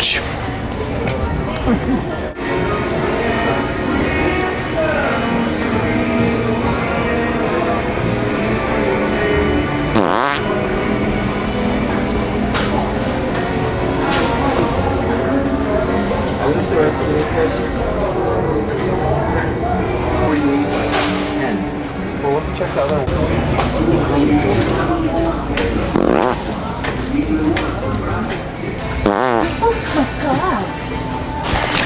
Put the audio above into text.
Ouch. At least the right to the first. 10. Well, let's check the other one. Oh my god.